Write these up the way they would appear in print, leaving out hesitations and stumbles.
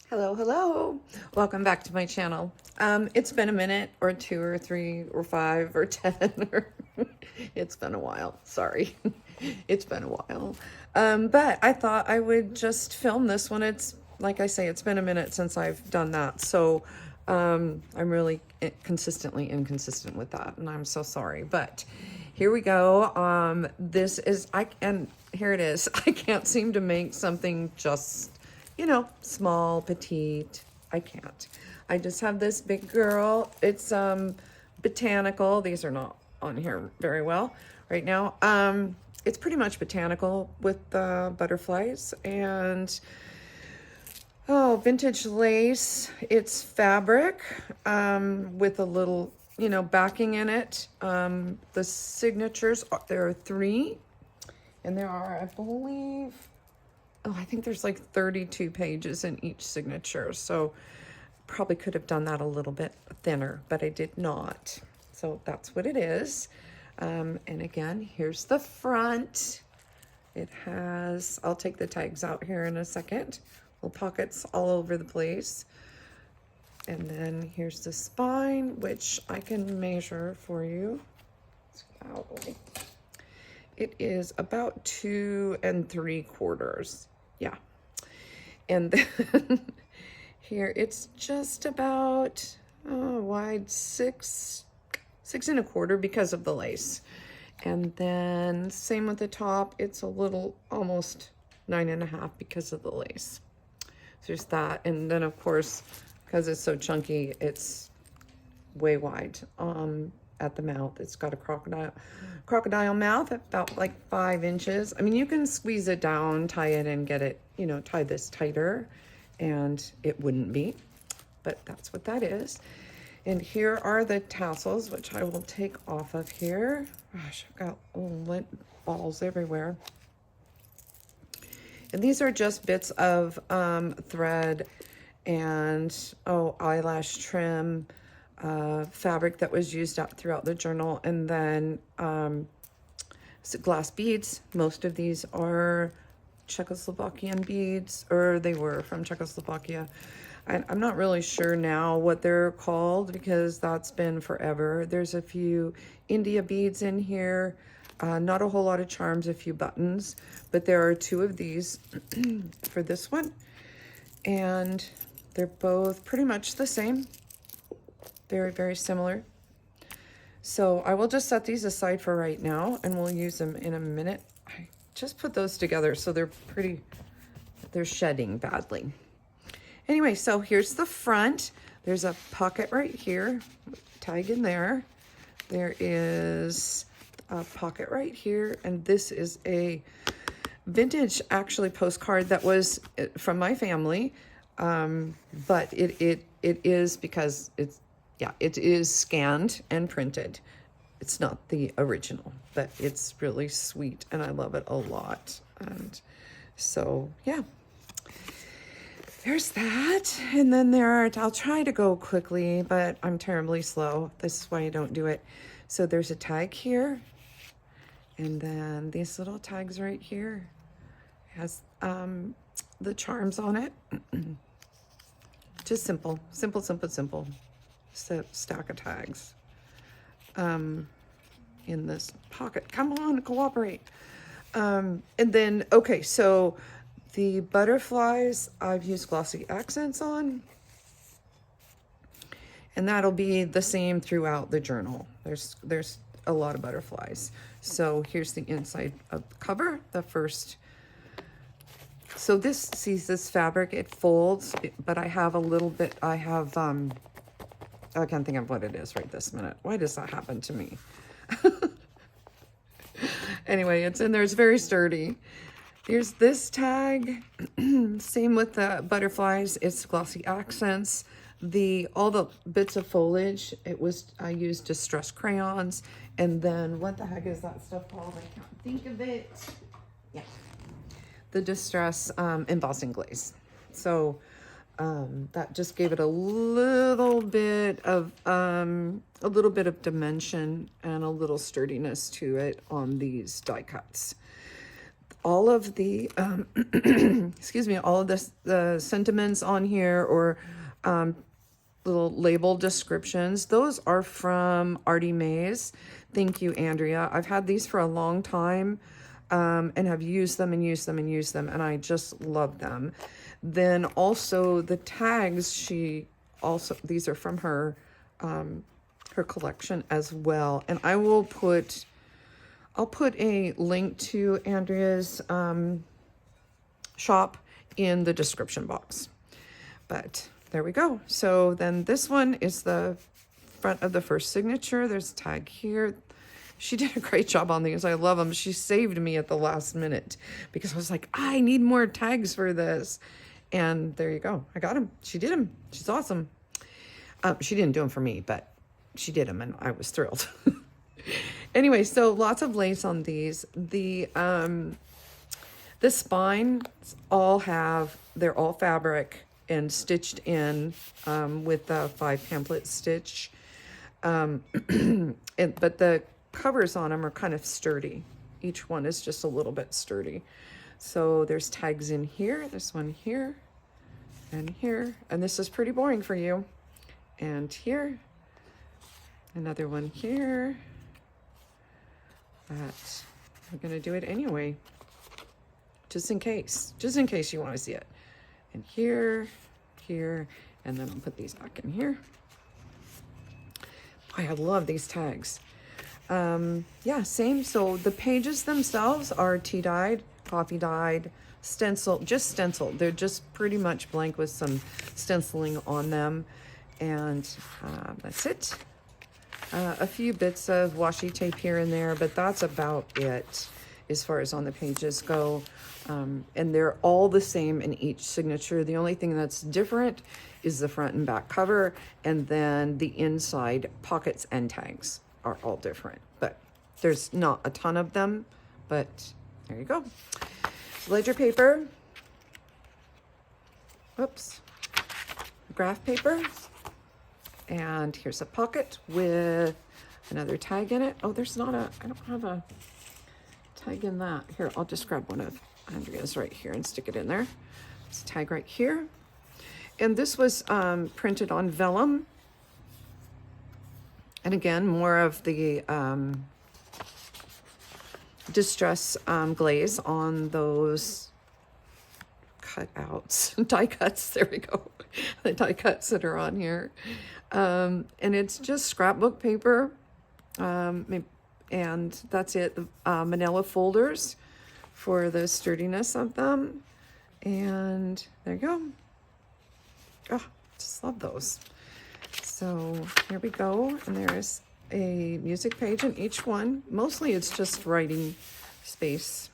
Hello, hello. Welcome back to my channel. It's been a minute or two or three or five or 10 or it's been a while. Sorry. It's been a while. But I thought I would just film this one. It's like I say, it's been a minute since I've done that. So I'm really consistently inconsistent with that, and I'm so sorry. But here we go. This is and here it is. I can't seem to make something just, you know, small, petite. I can't. I just have this big girl. It's Botanical. These are not on here very well right now. It's pretty much Botanical with butterflies and vintage lace. It's fabric with a little, you know, backing in it. The signatures, there are 3, and there are, I believe, I think there's like 32 pages in each signature. So probably could have done that a little bit thinner, but I did not. So that's what it is. And again, here's the front. It has, I'll take the tags out here in a second. Little pockets all over the place. And then here's the spine, which I can measure for you. It is about 2 3/4. Yeah. And then here it's just about wide 6 1/4 because of the lace. And then same with the top, it's a little almost 9 1/2 because of the lace. So there's that. And then of course, because it's so chunky, it's way wide at the mouth. It's got a crocodile mouth, about like 5 inches. I mean, you can squeeze it down, tie it, and get it, you know, tie this tighter, and it wouldn't be, but that's what that is. And here are the tassels, which I will take off of here. Gosh, I've got little lint balls everywhere. And these are just bits of thread and eyelash trim, fabric that was used up throughout the journal, and then glass beads. Most of these are Czechoslovakian beads, or they were from Czechoslovakia. I'm not really sure now what they're called because that's been forever. There's a few India beads in here, not a whole lot of charms, a few buttons, but there are 2 of these for this one, and they're both pretty much the same. Very, very similar. So I will just set these aside for right now, and we'll use them in a minute. I just put those together, so they're shedding badly. Anyway, so here's the front. There's a pocket right here, tag in there. There is a pocket right here, and this is a vintage, actually, postcard that was from my family, but it is, because it is scanned and printed. It's not the original, but it's really sweet, and I love it a lot. And so, yeah. There's that. And then I'll try to go quickly, but I'm terribly slow. This is why I don't do it. So there's a tag here. And then these little tags right here. It has the charms on it. Just simple. Stack of tags. In this pocket. Come on, cooperate. And then, okay, so the butterflies, I've used glossy accents on, and that'll be the same throughout the journal. There's a lot of butterflies. So here's the inside of the cover, the first. So this fabric, it folds, but I have a little bit, I can't think of what it is right this minute. Why does that happen to me? Anyway, it's in there, it's very sturdy. Here's this tag. Same with the butterflies. It's glossy accents. All the bits of foliage, I used distress crayons. And then what the heck is that stuff called? I can't think of it. Yeah. The distress embossing glaze. So that just gave it a little bit of dimension and a little sturdiness to it on these die cuts. all of the, excuse me, all of the sentiments on here, or little label descriptions, those are from Artie Mays. Thank you, Andrea. I've had these for a long time, and have used them and used them and used them, and I just love them. Then also the tags, these are from her, her collection as well. And I'll put a link to Andrea's shop in the description box. But there we go. So then this one is the front of the first signature. There's a tag here. She did a great job on these. I love them. She saved me at the last minute because I was like, I need more tags for this. And there you go. I got them. She did them. She's awesome. She didn't do them for me, but she did them and I was thrilled. Anyway, so lots of lace on these. The spines they're all fabric and stitched in with the 5 pamphlet stitch. But the covers on them are kind of sturdy. Each one is just a little bit sturdy. So there's tags in here, this one here, and here. And this is pretty boring for you. And here, another one here. But I'm gonna do it anyway, just in case you want to see it. And here, and then I'll put these back in here. Boy, I love these tags. Yeah, same. So the pages themselves are tea dyed, coffee dyed, just stenciled. They're just pretty much blank with some stenciling on them. And that's it. A few bits of washi tape here and there, but that's about it as far as on the pages go. And they're all the same in each signature. The only thing that's different is the front and back cover, and then the inside pockets and tags are all different. But there's not a ton of them, but there you go. Ledger paper. Oops. Graph paper. And here's a pocket with another tag in it. Oh, I don't have a tag in that. Here, I'll just grab one of Andrea's right here and stick it in there. It's a tag right here. And this was printed on vellum. And again, more of the distress glaze on those cutouts, die cuts, there we go. The die cuts that are on here. And it's just scrapbook paper. And that's it. Manila folders for the sturdiness of them. And there you go. Oh, just love those. So here we go. And there's a music page in each one. Mostly it's just writing space.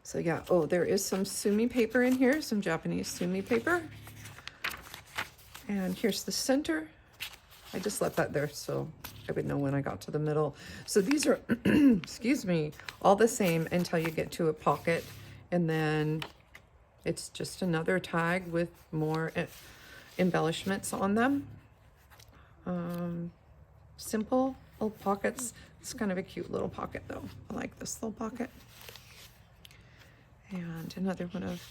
So yeah, oh, there is some sumi paper in here, some Japanese sumi paper. And here's the center. I just left that there so I would know when I got to the middle. So these are, excuse me, all the same until you get to a pocket. And then it's just another tag with more embellishments on them. Simple little pockets. It's kind of a cute little pocket though. I like this little pocket. And another one of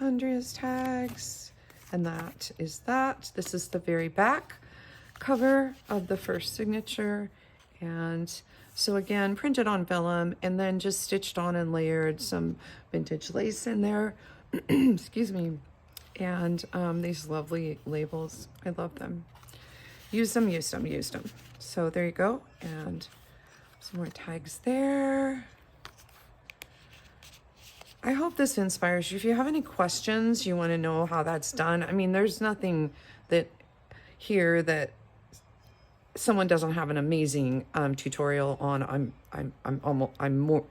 Andrea's tags. And that is that. This is the very back cover of the first signature. And so again, printed on vellum and then just stitched on and layered some vintage lace in there. Excuse me. And these lovely labels. I love them. Use them, use them, use them. So there you go. And some more tags there. I hope this inspires you. If you have any questions, you want to know how that's done. I mean, there's nothing that someone doesn't have an amazing tutorial on. I'm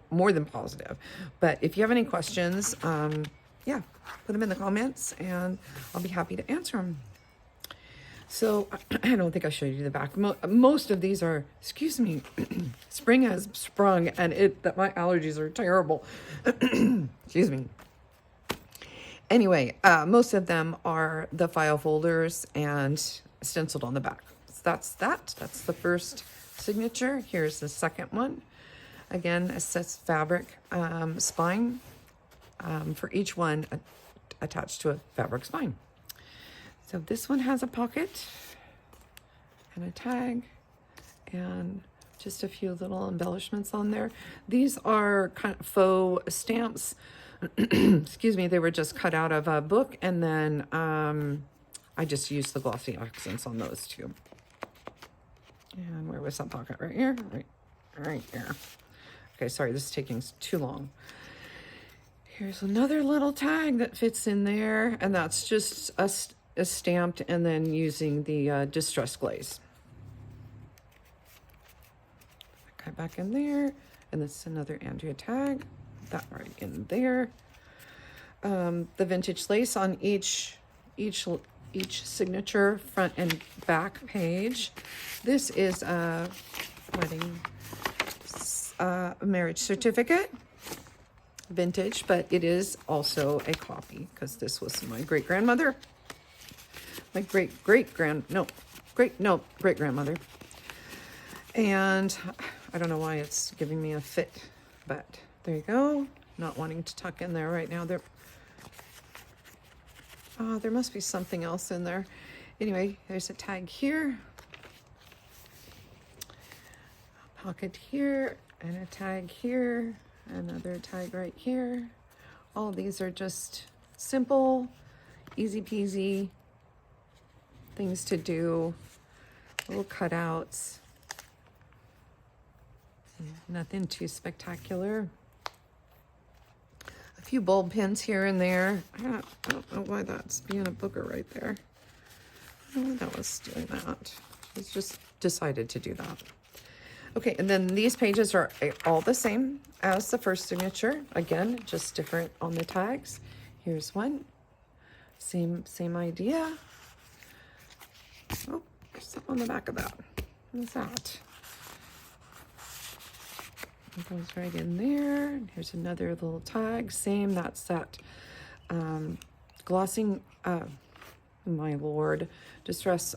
more than positive. But if you have any questions, yeah, put them in the comments and I'll be happy to answer them. So I don't think I showed you the back. Most of these are, excuse me, spring has sprung and my allergies are terrible. Excuse me. Anyway, most of them are the file folders and stenciled on the back. So that's the first signature. Here's the second one. Again, it says fabric spine for each one attached to a fabric spine. So this one has a pocket and a tag and just a few little embellishments on there. These are kind of faux stamps. Excuse me, they were just cut out of a book, and then I just used the glossy accents on those two. And where was that pocket? Right here? Right here. Okay, sorry, this is taking too long. Here's another little tag that fits in there, and that's just a stamped and then using the distress glaze. Okay, back in there, and this is another Andrea tag. That right in there. The vintage lace on each signature front and back page. This is a wedding marriage certificate, vintage, but it is also a copy because this was my great-grandmother. My great-grandmother. And I don't know why it's giving me a fit, but there you go. Not wanting to tuck in there right now. There must be something else in there. Anyway, there's a tag here, a pocket here, and a tag here, another tag right here. All these are just simple, easy peasy things to do, little cutouts. Nothing too spectacular. A few bulb pins here and there. I don't know why that's being a booger right there. I don't know why that was doing that. It's just decided to do that. Okay, and then these pages are all the same as the first signature. Again, just different on the tags. Here's one. Same idea. Oh, there's something on the back of that. What's that? It goes right in there. Here's another little tag. Same, that's that glossing, my lord, distress,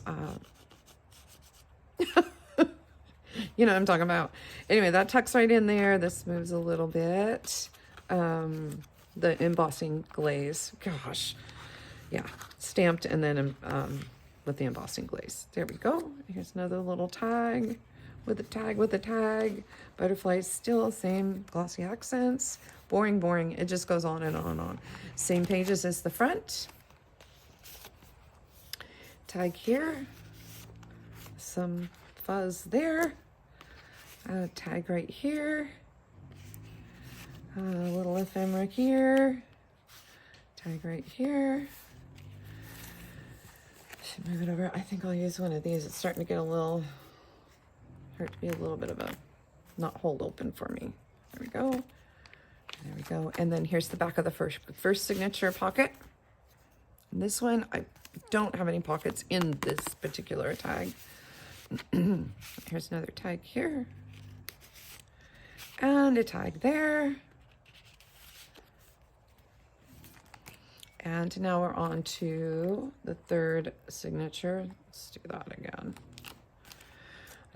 you know what I'm talking about. Anyway, that tucks right in there. This moves a little bit. The embossing glaze, gosh, yeah, stamped and then with the embossing glaze. There we go. Here's another little tag. With a tag, butterflies still same glossy accents, boring. It just goes on and on and on. Same pages as the front. Tag here, some fuzz there, tag right here, a little ephemera here, tag right here. Should move it over. I think I'll use one of these. It's starting to get a little. To be a little bit of a not hold open for me. There we go. There we go. And then here's the back of the first signature pocket. And this one, I don't have any pockets in this particular tag. Here's another tag here. And a tag there. And now we're on to the third signature. Let's do that again.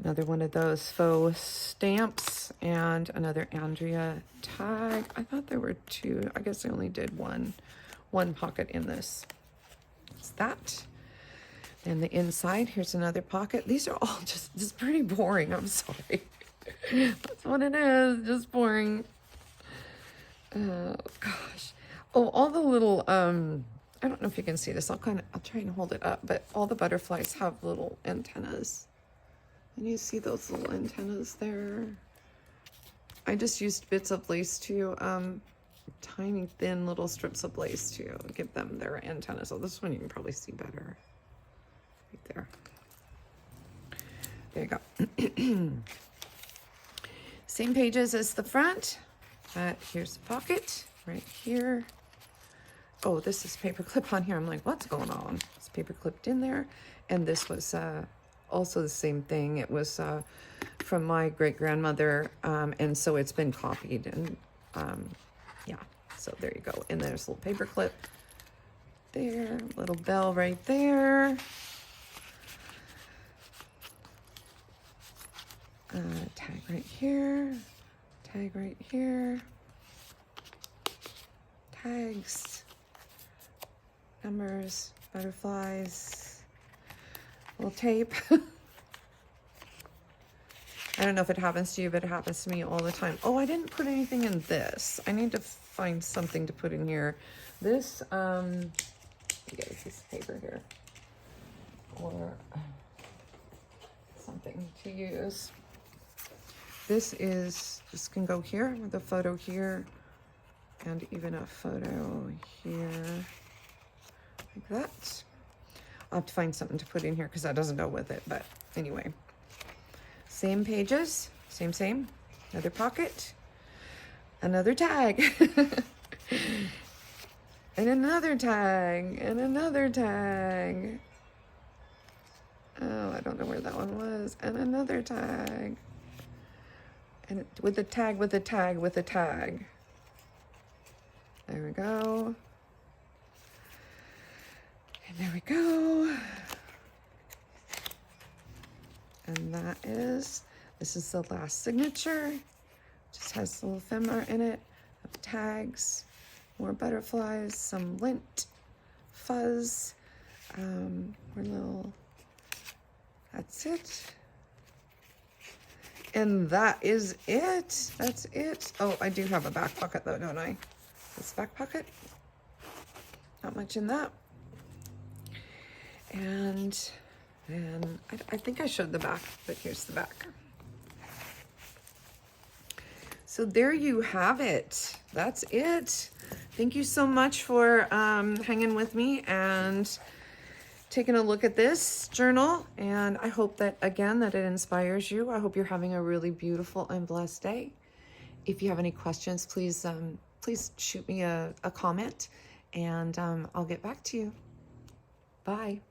Another one of those faux stamps and another Andrea tag. I thought there were two. I guess I only did one pocket in this. It's that. And the inside, here's another pocket. These are all just pretty boring. I'm sorry. That's what it is. Just boring. Oh, gosh. Oh, all the little, I don't know if you can see this. I'll try and hold it up, but all the butterflies have little antennas. And you see those little antennas there? I just used bits of lace to, tiny thin little strips of lace to give them their antennas. So this one you can probably see better. Right there. There you go. Same pages as the front, but here's the pocket right here. Oh, this is paper clip on here. I'm like, what's going on? It's paper clipped in there. And this was, also the same thing. It was from my great-grandmother, and so it's been copied, and yeah, so there you go. And there's a little paper clip there, little bell right there, tag right here, Tag right here. Tags, numbers, butterflies, little tape. I don't know if it happens to you, but it happens to me all the time. Oh, I didn't put anything in this. I need to find something to put in here. This, you get a piece of paper here. Or something to use. This can go here with a photo here. And even a photo here, like that. I'll have to find something to put in here because that doesn't go with it, but anyway. Same pages, same. Another pocket, another tag, and another tag, and another tag. Oh, I don't know where that one was. And another tag. And with a tag, with a tag, with a tag. There we go. And there we go. And this is the last signature. Just has a little ephemera in it of tags, more butterflies, some lint, fuzz, more little, that's it. And that is it. That's it. Oh, I do have a back pocket though, don't I? This back pocket, not much in that. And then I think I showed the back, but here's the back. So there you have it. That's it. Thank you so much for hanging with me and taking a look at this journal. And I hope that, again, that it inspires you. I hope you're having a really beautiful and blessed day. If you have any questions, please shoot me a comment, and I'll get back to you. Bye.